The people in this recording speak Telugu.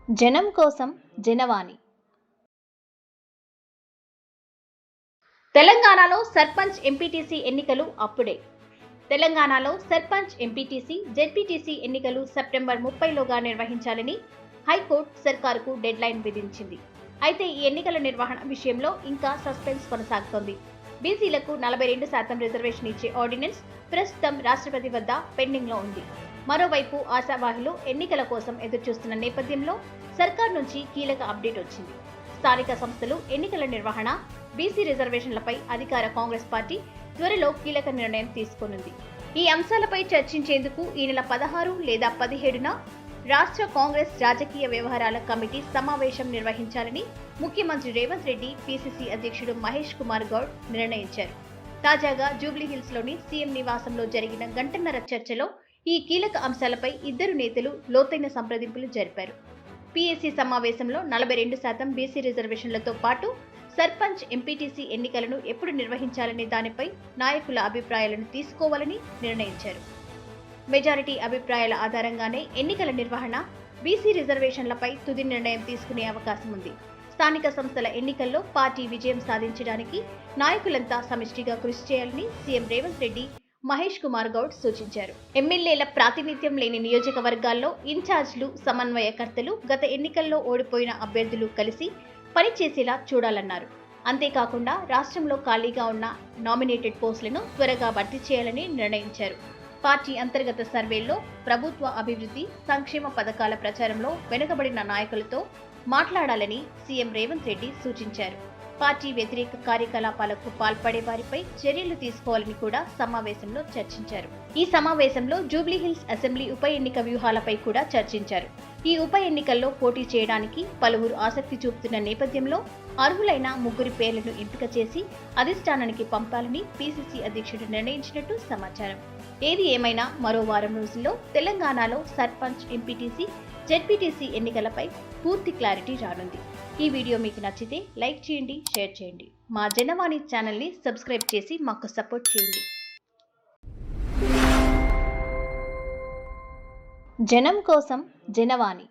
జనం కోసం జనవాణి. తెలంగాణలో సర్పంచ్ ఎంపీటీసీ ఎన్నికలు అప్పుడే. తెలంగాణలో సర్పంచ్ ఎంపీటీసీ జెడ్పీటీసీ ఎన్నికలు సెప్టెంబర్ 30లోగా నిర్వహించాలని హైకోర్టు సర్కారుకు డెడ్ లైన్ విధించింది. అయితే ఈ ఎన్నికల నిర్వహణ విషయంలో ఇంకా సస్పెన్స్ కొనసాగుతోంది. బీసీలకు 42% రిజర్వేషన్ ఇచ్చే ఆర్డినెన్స్ ప్రస్తుతం రాష్ట్రపతి వద్ద పెండింగ్ లో ఉంది. మరోవైపు ఆశావాహులు ఎన్నికల కోసం ఎదురుచూస్తున్న నేపథ్యంలో సర్కార్ నుంచి కీలక అప్డేట్ వచ్చింది. స్థానిక సంస్థలు ఎన్నికల నిర్వహణ, బీసీ రిజర్వేషన్లపై అధికార కాంగ్రెస్ పార్టీ త్వరలో కీలక నిర్ణయం తీసుకోనుంది. ఈ అంశాలపై చర్చించేందుకు ఈ నెల 16 లేదా 17న రాష్ట్ర కాంగ్రెస్ రాజకీయ వ్యవహారాల కమిటీ సమావేశం నిర్వహించాలని ముఖ్యమంత్రి రేవంత్ రెడ్డి, పీసీసీ అధ్యక్షుడు మహేష్ కుమార్ గౌడ్ నిర్ణయించారు. తాజాగా జూబ్లీహిల్స్ లోని సీఎం నివాసంలో జరిగిన గంటన్నర చర్చలో ఈ కీలక అంశాలపై ఇద్దరు నేతలు లోతైన సంప్రదింపులు జరిపారు. పీఏసీ సమావేశంలో 42% బీసీ రిజర్వేషన్లతో పాటు సర్పంచ్, ఎంపీటీసీ ఎన్నికలను ఎప్పుడు నిర్వహించాలనే దానిపై నాయకుల అభిప్రాయాలను తీసుకోవాలని నిర్ణయించారు. మెజారిటీ అభిప్రాయాల ఆధారంగానే ఎన్నికల నిర్వహణ, బీసీ రిజర్వేషన్లపై తుది నిర్ణయం తీసుకునే అవకాశం ఉంది. స్థానిక సంస్థల ఎన్నికల్లో పార్టీ విజయం సాధించడానికి నాయకులంతా సమిష్టిగా కృషి చేయాలని సీఎం రేవంత్ రెడ్డి, మహేష్ కుమార్ గౌడ్ సూచించారు. ఎమ్మెల్యేల ప్రాతినిధ్యం లేని నియోజకవర్గాల్లో ఇన్ఛార్జ్లు, సమన్వయకర్తలు గత ఎన్నికల్లో ఓడిపోయిన అభ్యర్థులు కలిసి పనిచేసేలా చూడాలన్నారు. అంతేకాకుండా రాష్ట్రంలో ఖాళీగా ఉన్న నామినేటెడ్ పోస్టులను త్వరగా భర్తీ చేయాలని నిర్ణయించారు. పార్టీ అంతర్గత సర్వేల్లో ప్రభుత్వ అభివృద్ధి, సంక్షేమ పథకాల ప్రచారంలో వెనుకబడిన నాయకులతో మాట్లాడాలని సీఎం రేవంత్ రెడ్డి సూచించారు. పార్టీ వ్యతిరేక కార్యకలాపాలకు పాల్పడే వారిపై చర్యలు తీసుకోవాలని కూడా సమావేశంలో చర్చించారు. ఈ సమావేశంలో జూబ్లీహిల్స్ అసెంబ్లీ ఉప ఎన్నిక వ్యూహాలపై కూడా చర్చించారు. ఈ ఉప ఎన్నికల్లో పోటీ చేయడానికి పలువురు ఆసక్తి చూపుతున్న నేపథ్యంలో అర్హులైన 3 పేర్లను ఎంపిక చేసి అధిష్టానానికి పంపాలని పీసీసీ అధ్యక్షుడు నిర్ణయించినట్టు సమాచారం. ఏది ఏమైనా మరో వారం రోజుల్లో తెలంగాణలో సర్పంచ్, ఎంపీటీసీ, జెడ్పీటీసీ ఎన్నికలపై పూర్తి క్లారిటీ రానుంది. ఈ వీడియో మీకు నచ్చితే లైక్ చేయండి, షేర్ చేయండి. మా జనవాణి ఛానల్ని సబ్స్క్రైబ్ చేసి మాకు సపోర్ట్ చేయండి. జనం కోసం జనవాణి.